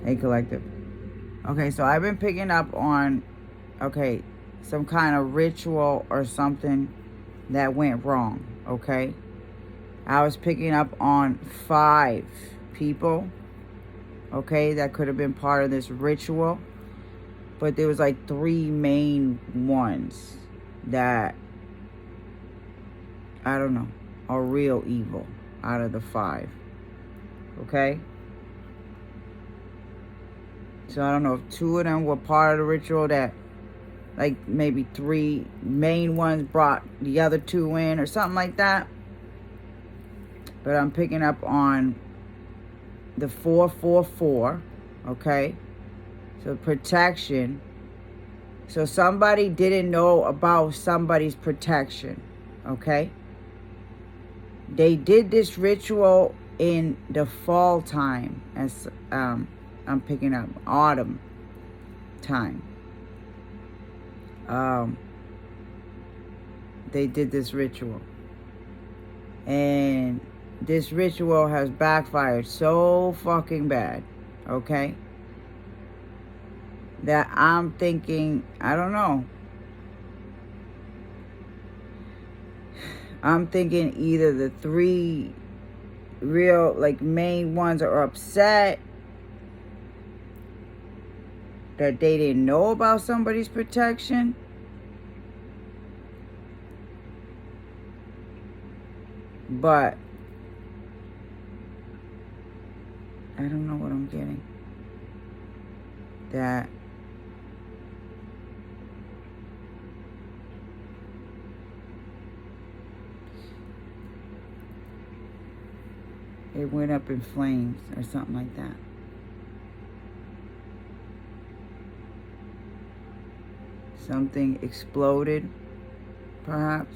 A collective. Okay, so I've been picking up on, okay, some kind of ritual or something that went wrong, okay? I was picking up on 5 people, okay, that could have been part of this ritual. But there was like 3 main ones that, I don't know, are real evil out of the 5, okay? So I don't know if 2 of them were part of the ritual that, like maybe 3 main ones brought the other 2 in or something like that. But I'm picking up on the 444, okay? So protection. So somebody didn't know about somebody's protection, okay? They did this ritual in the fall time, as I'm picking up autumn time. They did this ritual, and this ritual has backfired so fucking bad, okay, that I'm thinking, I don't know, I'm thinking either the 3 real, like, main ones are upset that they didn't know about somebody's protection, but I don't know what I'm getting. That it went up in flames or something like that. Something exploded, perhaps.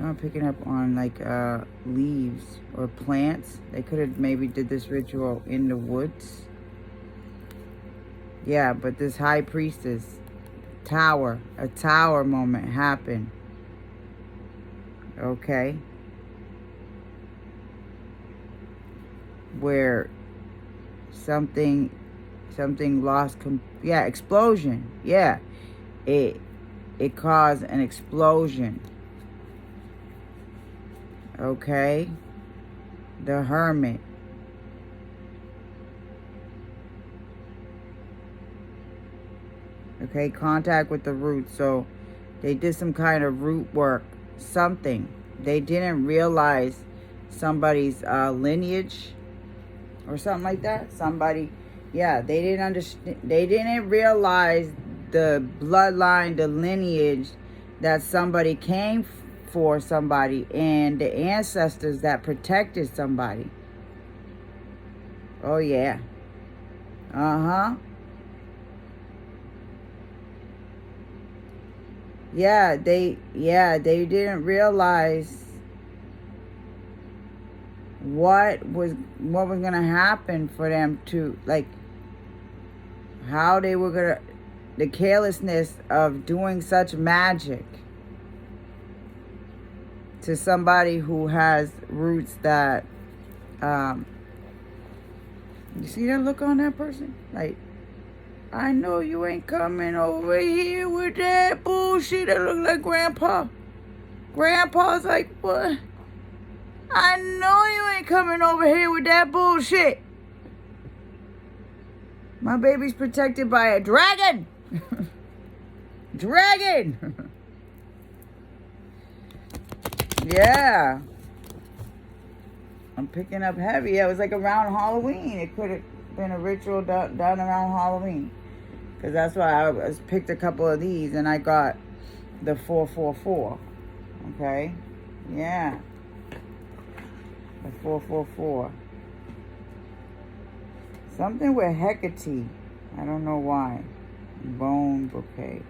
I'm picking up on like leaves or plants. They could have maybe did this ritual in the woods. Yeah, but this high priestess, a tower moment happened. Okay. Where something lost, explosion. Yeah. It caused an explosion. Okay. The Hermit. Okay, contact with the roots. So they did some kind of root work. Something. They didn't realize somebody's lineage or something like that. Somebody, yeah, they didn't understand. They didn't realize the bloodline, the lineage that somebody came for somebody, and the ancestors that protected somebody. Oh yeah. Yeah, they didn't realize what was gonna happen for them to, like, how they were gonna, the carelessness of doing such magic to somebody who has roots that, you see that look on that person? Like, I know you ain't coming over here with that bullshit that look like Grandpa. Grandpa's like, what? I know you ain't coming over here with that bullshit. My baby's protected by a dragon. Dragon. Yeah. I'm picking up heavy. Yeah, it was like around Halloween. It could have been a ritual done around Halloween. Because that's why I picked a couple of these and I got the 444. Okay? Yeah. The 444. Something with Hecate. I don't know why. Bone bouquet.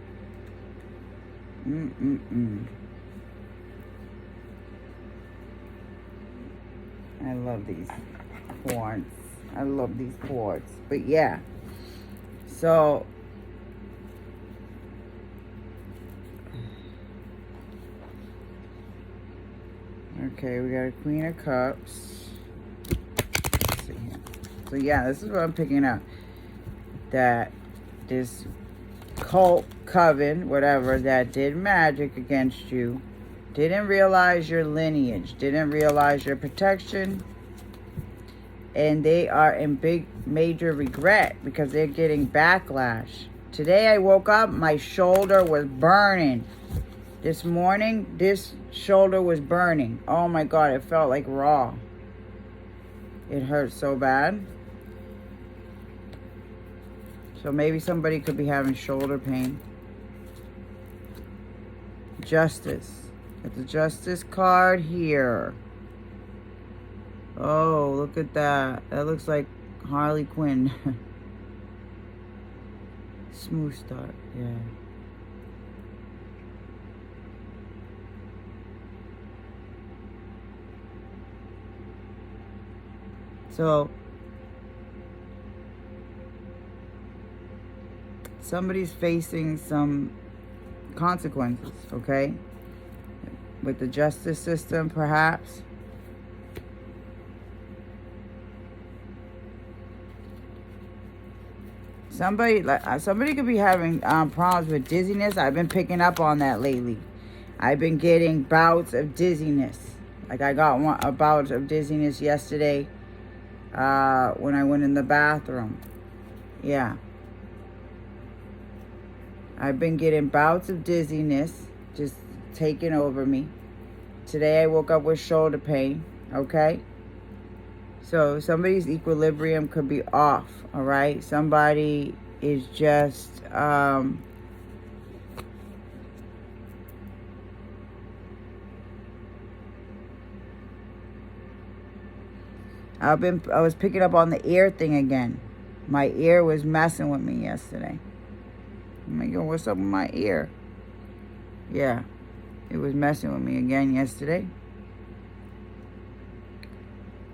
I love these quartz. I love these quartz. But yeah. So okay, we got a Queen of Cups. Let's see here. So yeah, this is what I'm picking up. that this cult, coven, whatever, that did magic against you, didn't realize your lineage, didn't realize your protection, and they are in big, major regret because they're getting backlash. Today I woke up, my shoulder was burning. This morning, this shoulder was burning. Oh my God, it felt like raw. It hurt so bad. So maybe somebody could be having shoulder pain. Justice. Got the Justice card here. Oh, look at that. That looks like Harley Quinn. Smooth start, yeah. So, somebody's facing some consequences, okay? With the justice system, perhaps. Somebody could be having problems with dizziness. I've been picking up on that lately. I've been getting bouts of dizziness. Like I got a bout of dizziness yesterday when I went in the bathroom. Yeah. I've been getting bouts of dizziness just taking over me. Today I woke up with shoulder pain, okay? So somebody's equilibrium could be off, all right? Somebody is just I was picking up on the ear thing again. My ear was messing with me yesterday. I'm like, yo, what's up with my ear? Yeah, it was messing with me again yesterday.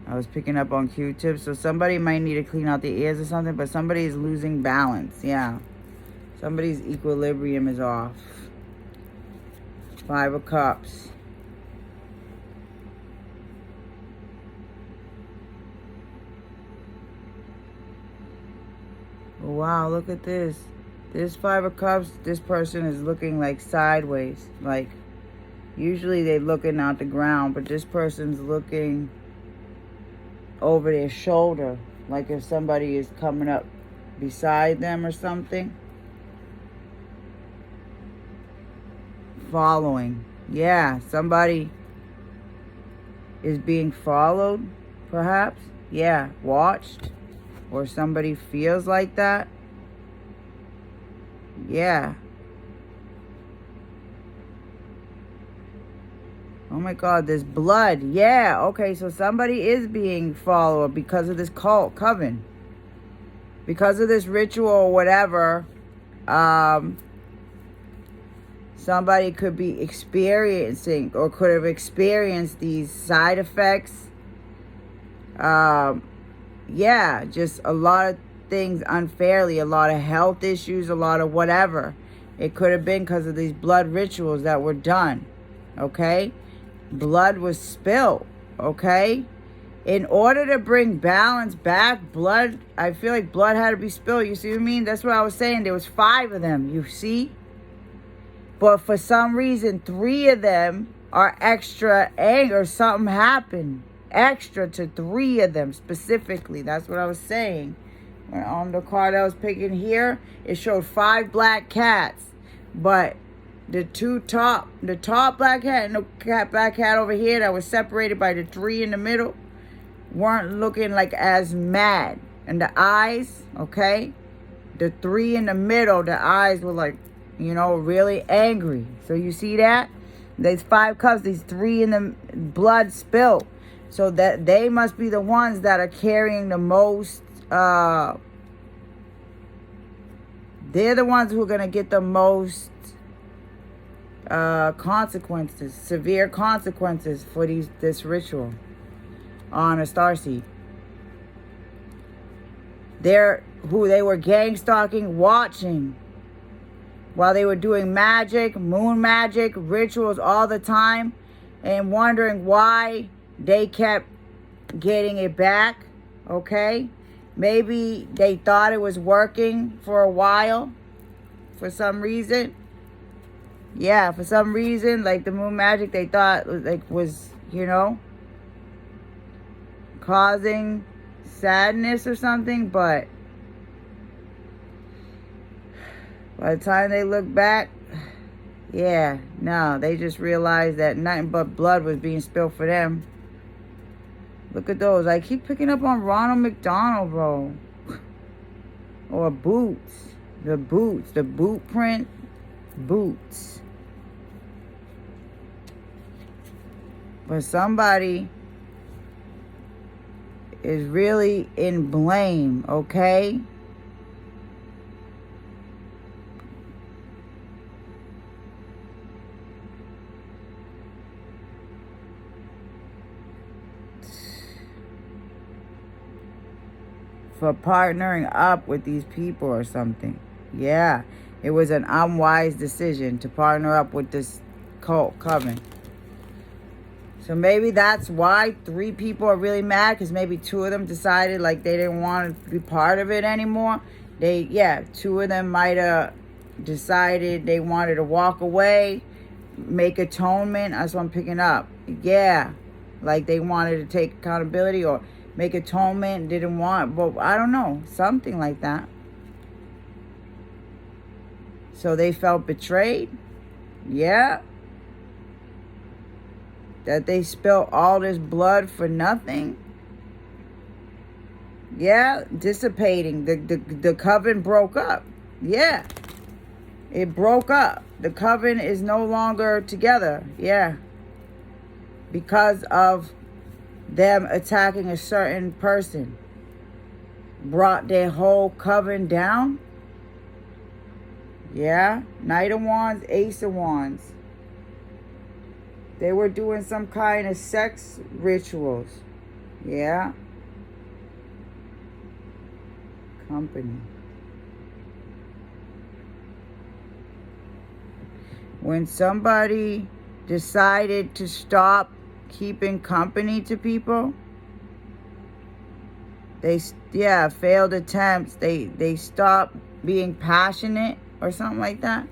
I was picking up on Q-tips. So somebody might need to clean out the ears or something, but somebody's losing balance. Yeah. Somebody's equilibrium is off. 5 of Cups. Oh, wow, look at this. This 5 of Cups, this person is looking like sideways. Like, usually they're looking at the ground, but this person's looking over their shoulder, like if somebody is coming up beside them or something. Following. Yeah, somebody is being followed, perhaps. Yeah, watched. Or somebody feels like that. Yeah. Oh my God, there's blood. Yeah, okay, so somebody is being followed because of this cult, Coven. Because of this ritual or whatever, somebody could be experiencing or could have experienced these side effects. Yeah, just a lot of things unfairly, a lot of health issues, a lot of whatever. It could have been because of these blood rituals that were done, okay? Blood was spilled, okay? In order to bring balance back, blood, I feel like blood had to be spilled. You see what I mean? That's what I was saying. There was 5 of them, you see? But for some reason, 3 of them are extra angry. Something happened extra to 3 of them specifically. That's what I was saying. On the card I was picking here, it showed 5 black cats. But the top black cat and the black cat over here that was separated by the 3 in the middle weren't looking like as mad. And the eyes, okay? The 3 in the middle, the eyes were like, you know, really angry. So you see that? There's 5 cups, these 3 in the blood spilled. So that they must be the ones that are carrying the most, they're the ones who are going to get the most consequences, severe consequences for this ritual on a starseed. They're who they were gang stalking, watching while they were doing magic, moon magic, rituals all the time, and wondering why they kept getting it back, okay? Maybe they thought it was working for a while for some reason. Yeah, for some reason, like the moon magic, they thought was, you know, causing sadness or something, but by the time they look back, yeah, no, they just realized that nothing but blood was being spilled for them. Look at those. I keep picking up on Ronald McDonald, bro. Or boots. The boots. The boot print boots. But somebody is really in blame, okay? For partnering up with these people or something. Yeah, it was an unwise decision to partner up with this cult Coven. So maybe that's why 3 people are really mad, because maybe 2 of them decided like they didn't want to be part of it anymore. 2 of them might have decided they wanted to walk away, make atonement. That's what I'm picking up. Yeah, like they wanted to take accountability or make atonement, didn't want, but I don't know, something like that. So they felt betrayed. Yeah. That they spilled all this blood for nothing. Yeah, dissipating. The coven broke up. Yeah. It broke up. The coven is no longer together. Yeah. Because of them attacking a certain person. Brought their whole coven down. Yeah. Knight of Wands, Ace of Wands. They were doing some kind of sex rituals. Yeah. Company. When somebody decided to stop keeping company to people, failed attempts, they stopped being passionate or something like that.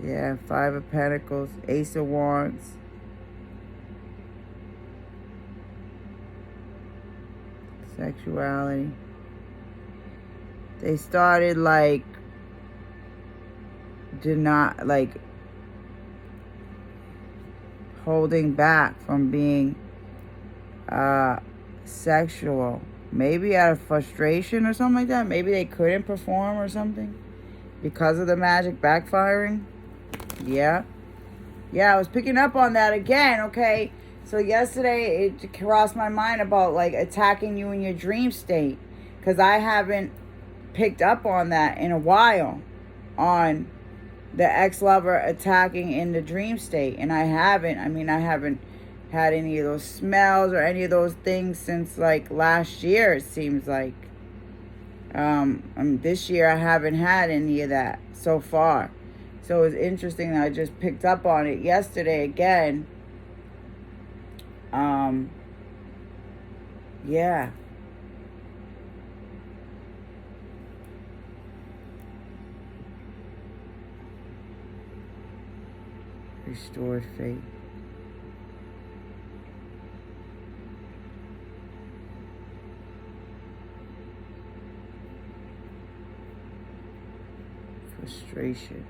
Yeah, 5 of Pentacles, Ace of Wands. Sexuality. They started holding back from being sexual. Maybe out of frustration or something like that. Maybe they couldn't perform or something because of the magic backfiring. Yeah. Yeah, I was picking up on that again, okay? So yesterday it crossed my mind about attacking you in your dream state, because I haven't picked up on that in a while, on the ex-lover attacking in the dream state. And I haven't had any of those smells or any of those things since last year, it seems like. This year I haven't had any of that so far. So it's interesting that I just picked up on it yesterday again. Yeah. Restored faith. Frustration.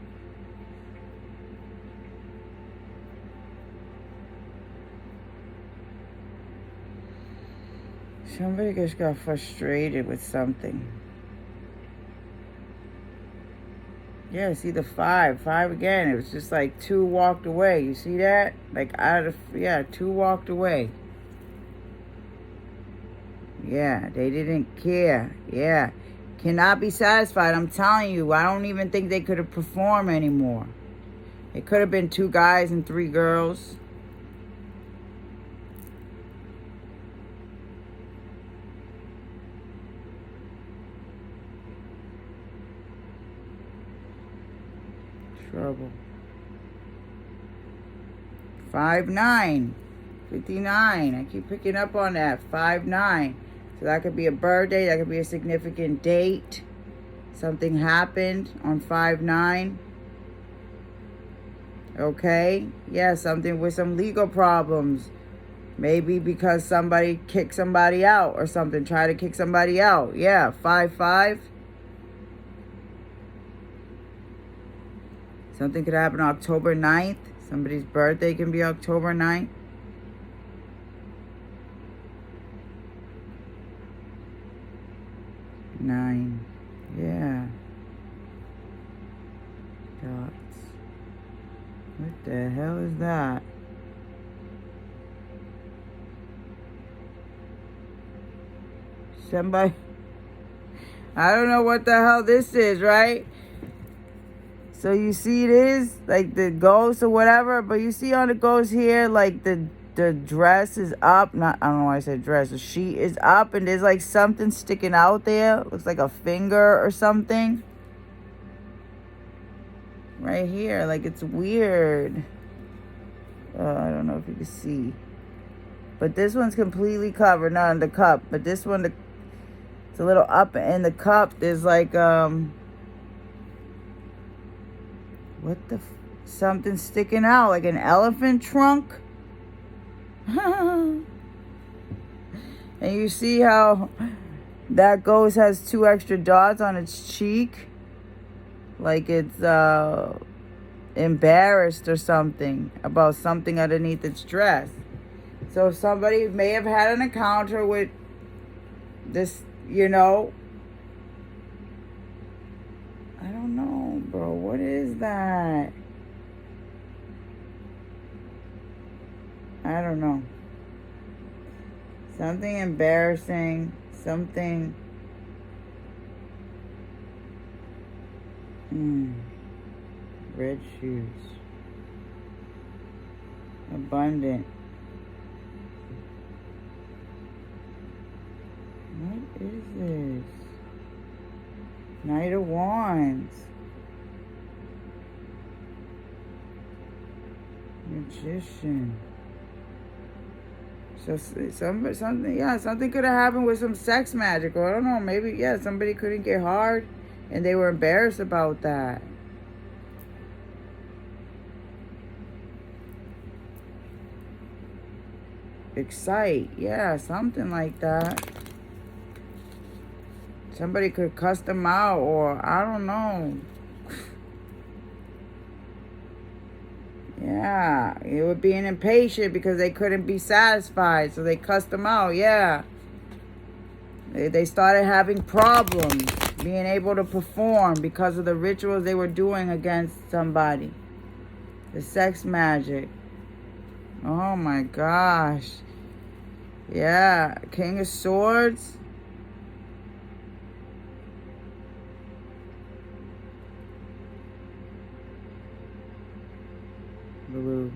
Somebody just got frustrated with something. Yeah, see the 5 again. It was just 2 walked away. You see that? 2 walked away. Yeah, they didn't care. Yeah. Cannot be satisfied. I'm telling you, I don't even think they could have performed anymore. It could have been 2 guys and 3 girls. horrible. 5-9. 59. I keep picking up on that. 5-9. So that could be a birthday. That could be a significant date. Something happened on 5-9. Okay. Yeah, something with some legal problems. Maybe because somebody kicked somebody out or something. Try to kick somebody out. Yeah, 5-5. Something could happen October 9th. Somebody's birthday can be October 9th. 9. Yeah. Dots. What the hell is that? Somebody. I don't know what the hell this is, right? So you see it is like the ghost or whatever, but you see on the ghost here, like the dress is up. I don't know why I said dress. The sheet is up and there's like something sticking out there. Looks like a finger or something. Right here, like it's weird. I don't know if you can see. But this one's completely covered, not in the cup. But this one, it's a little up in the cup. There's like, something sticking out, like an elephant trunk. And you see how that ghost has 2 extra dots on its cheek, like it's embarrassed or something about something underneath its dress. So somebody may have had an encounter with this, you know. I don't know, bro. What is that? I don't know. Something embarrassing. Something. Red shoes. Abundant. What is this? Knight of Wands. Magician. So something could have happened with some sex magic, or I don't know, maybe somebody couldn't get hard and they were embarrassed about that. Excite, something like that. Somebody could cuss them out, or I don't know. Yeah, it would be an impatient because they couldn't be satisfied, so they cussed them out. Yeah, they started having problems being able to perform because of the rituals they were doing against somebody. The sex magic. Oh my gosh. Yeah, King of Swords. Blue.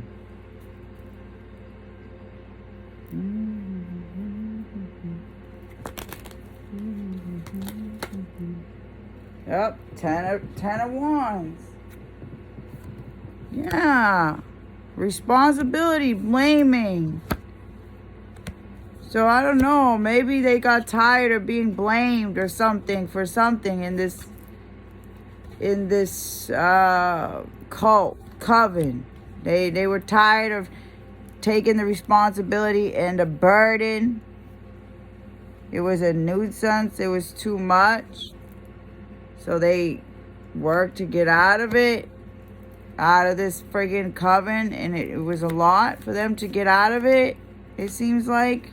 Yep, 10 of Wands. Yeah. Responsibility, blaming. So I don't know, maybe they got tired of being blamed or something for something in this cult, Coven. They were tired of taking the responsibility and the burden. It was a nuisance. It was too much. So they worked to get out of it, out of this friggin' coven. And it was a lot for them to get out of it, it seems like.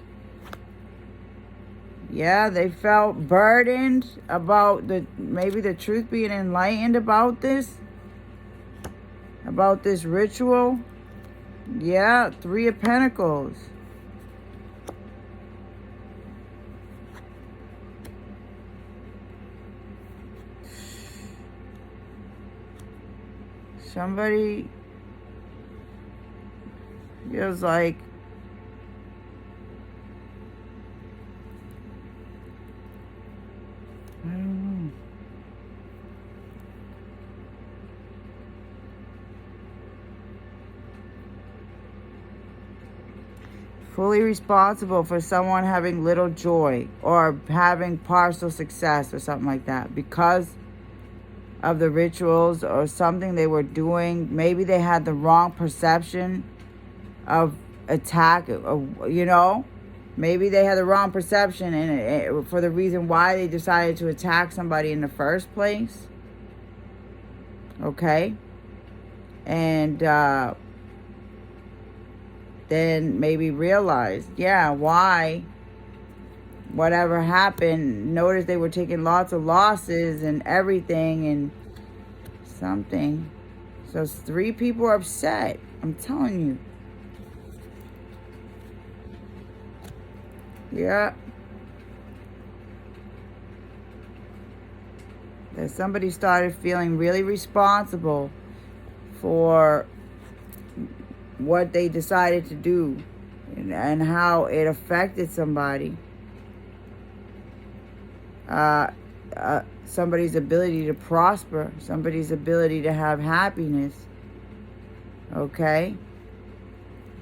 Yeah, they felt burdened about maybe the truth being enlightened about this ritual. Yeah, 3 of Pentacles. Somebody feels like I don't know. fully responsible for someone having little joy or having partial success or something like that because of the rituals or something they were doing. Maybe they had the wrong perception of attack, you know. Maybe they had the wrong perception and for the reason why they decided to attack somebody in the first place. Okay? And then maybe realize, yeah, why whatever happened. Notice they were taking lots of losses and everything and something. So 3 people are upset. I'm telling you. Yeah. That somebody started feeling really responsible for what they decided to do and how it affected somebody. Somebody's ability to prosper, somebody's ability to have happiness. Okay?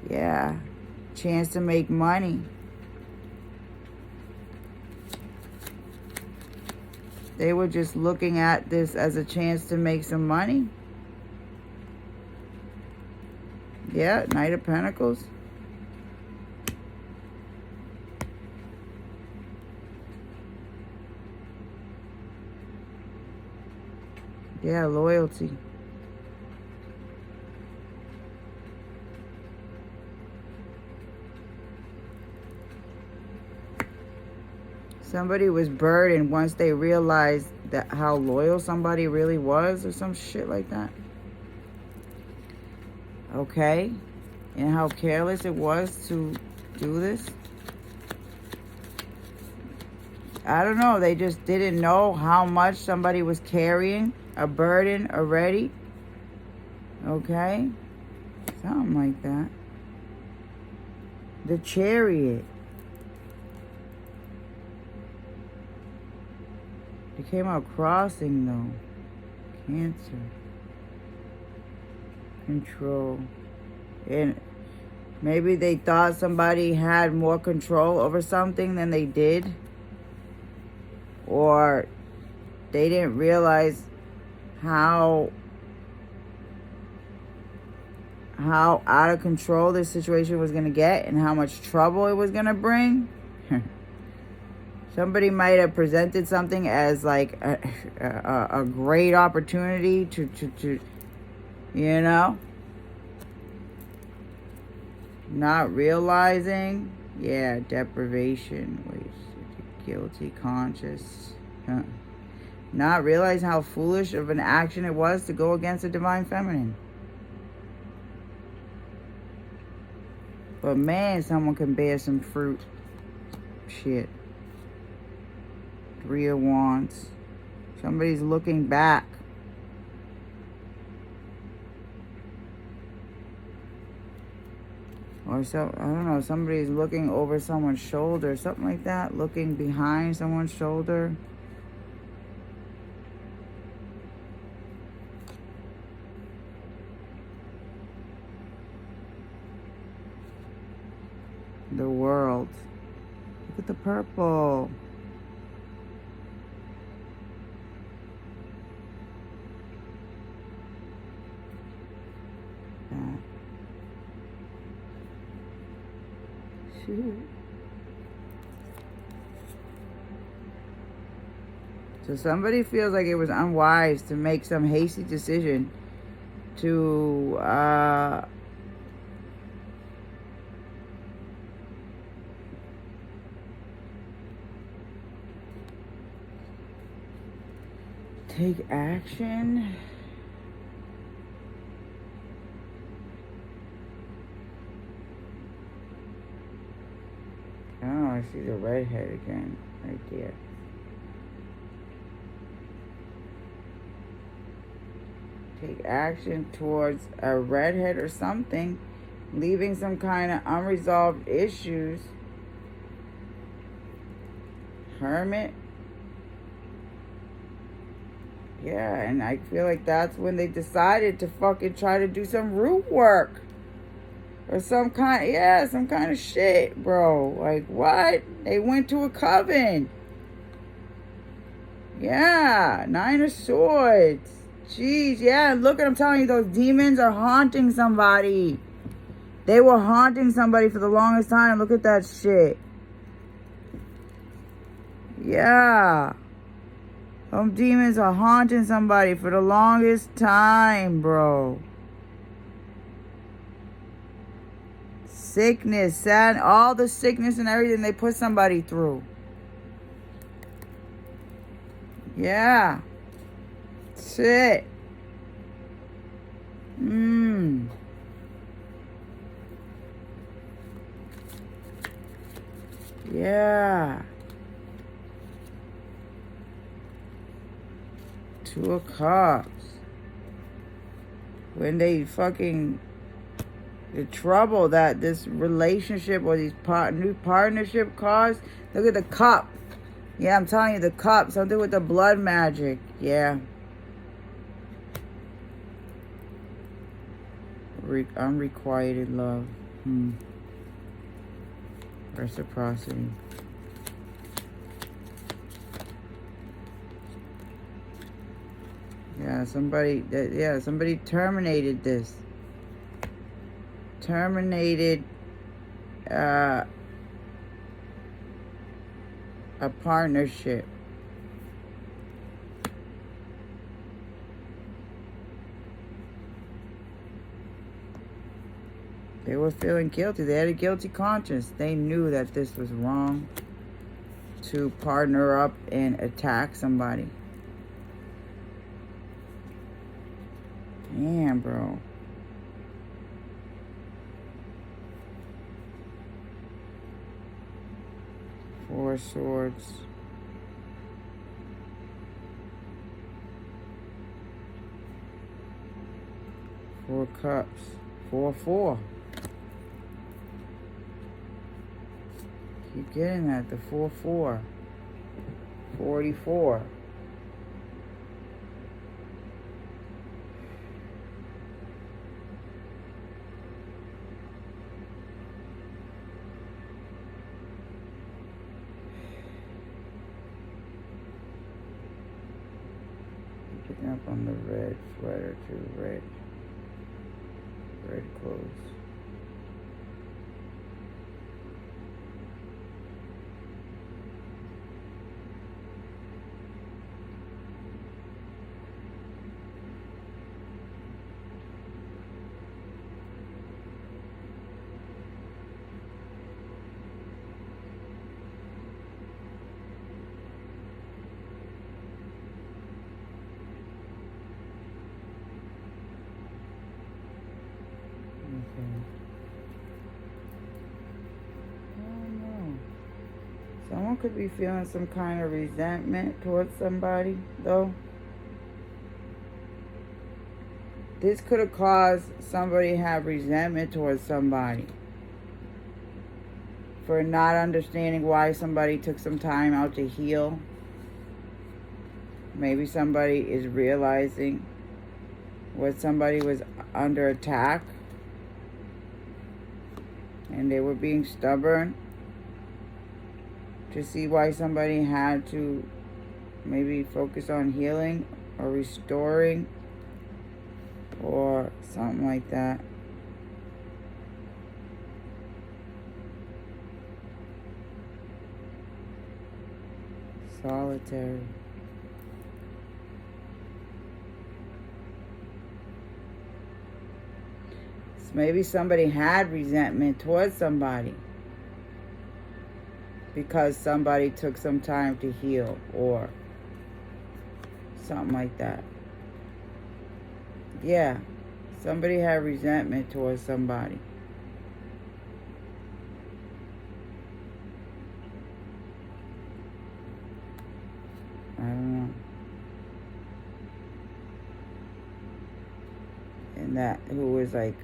Yeah. Chance to make money. They were just looking at this as a chance to make some money. Yeah, Knight of Pentacles. Yeah, loyalty. Somebody was burdened once they realized that how loyal somebody really was or some shit like that. Okay? And how careless it was to do this. I don't know. They just didn't know how much somebody was carrying a burden already. Okay? Something like that. The Chariot. It came out crossing though. Cancer. Control. And maybe they thought somebody had more control over something than they did. Or they didn't realize how out of control this situation was going to get and how much trouble it was going to bring. Somebody might have presented something as like a great opportunity to you know, not realizing. Yeah, deprivation. Wait, guilty conscious. Not realizing how foolish of an action it was to go against the divine feminine. But man, someone can bear some fruit. Shit. 3 of Wands. Somebody's looking back. Or so, I don't know, somebody's looking over someone's shoulder, something like that. Looking behind someone's shoulder. The World. Look at the purple. So somebody feels like it was unwise to make some hasty decision to take action. Oh, I see the redhead again, right there. Take action towards a redhead or something, leaving some kind of unresolved issues. Hermit. Yeah, and I feel like that's when they decided to fucking try to do some root work. Or some kind of shit, bro. Like, what? They went to a coven. Yeah, 9 of Swords. Jeez, yeah, look at, I'm telling you, those demons are haunting somebody. They were haunting somebody for the longest time. Look at that shit. Yeah. Some demons are haunting somebody for the longest time, bro. Sickness, sad, all the sickness and everything they put somebody through. Yeah. Shit. Yeah. 2 of Cups. When they fucking, the trouble that this relationship or these new partnership caused. Look at the cup. Yeah, I'm telling you, the cup. Something with the blood magic. Yeah. Unrequited love. Reciprocity. Yeah, somebody terminated this. Terminated a partnership. They were feeling guilty. They had a guilty conscience. They knew that this was wrong to partner up and attack somebody. Damn, bro. Four of Swords. Four of Cups. 4-4. Keep getting that. The 4-4. 44. Picking up on the red sweater too. Red clothes. Someone could be feeling some kind of resentment towards somebody, though. This could have caused somebody to have resentment towards somebody for not understanding why somebody took some time out to heal. Maybe somebody is realizing what somebody was under attack and they were being stubborn to see why somebody had to maybe focus on healing or restoring or something like that. Solitary. So maybe somebody had resentment towards somebody because somebody took some time to heal or something like that. Yeah, somebody had resentment towards somebody. I don't know. And that who was like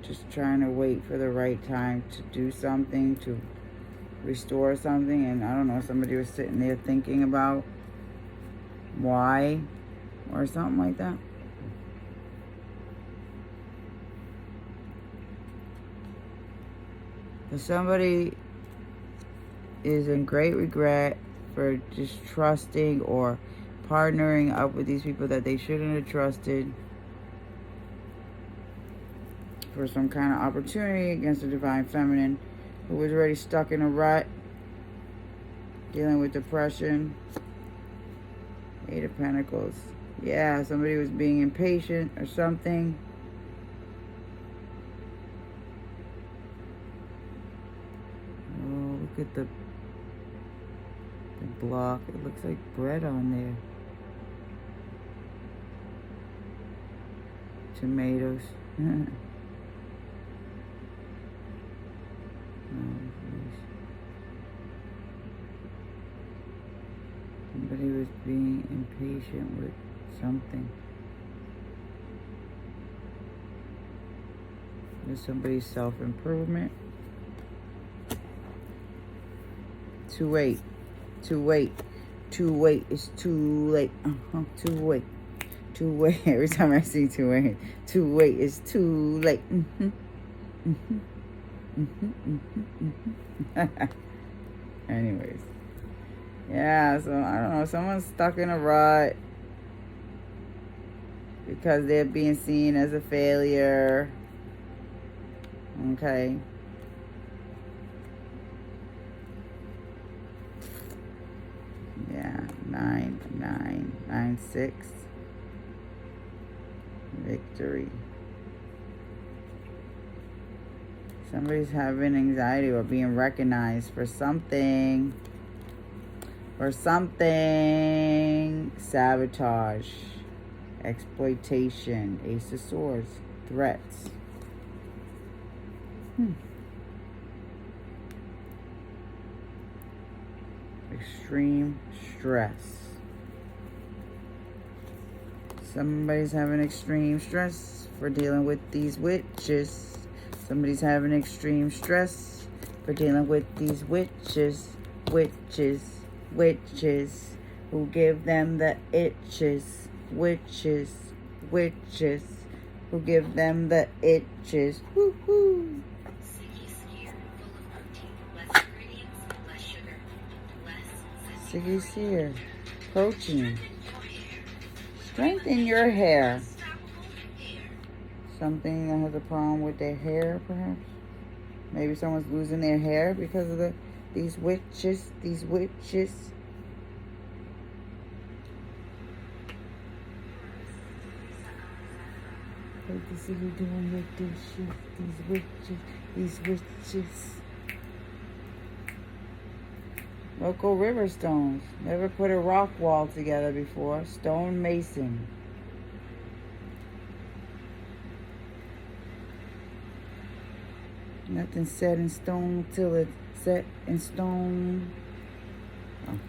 just trying to wait for the right time to do something, to restore something, and I don't know, somebody was sitting there thinking about why or something like that. But somebody is in great regret for just trusting or partnering up with these people that they shouldn't have trusted for some kind of opportunity against the divine feminine, who was already stuck in a rut, dealing with depression. Eight of Pentacles. Yeah, somebody was being impatient or something. Oh, look at the block. It looks like bread on there. Tomatoes. Somebody was being impatient with something. There's somebody's self-improvement. Too late. Too late. Too late. It's too late. Too late. Too late. Every time I see too late. Too late. It's too late. Anyways. Yeah, so I don't know. Someone's stuck in a rut because they're being seen as a failure. Okay. Yeah, 9, 6. Victory. Somebody's having anxiety or being recognized for something. Or something. Sabotage. Exploitation. Ace of Swords. Threats. Extreme stress. Somebody's having extreme stress for dealing with these witches. Somebody's having extreme stress for dealing with these witches. Witches who give them the itches. Witches who give them the itches. Woo-hoo. Siggy Seer. Protein. Strengthen your hair. Something that has a problem with their hair, perhaps. Maybe someone's losing their hair because of these witches. What is he doing with this shit? These witches. Local river stones. Never put a rock wall together before. Stone mason. Nothing set in stone till it's set in stone. Oh.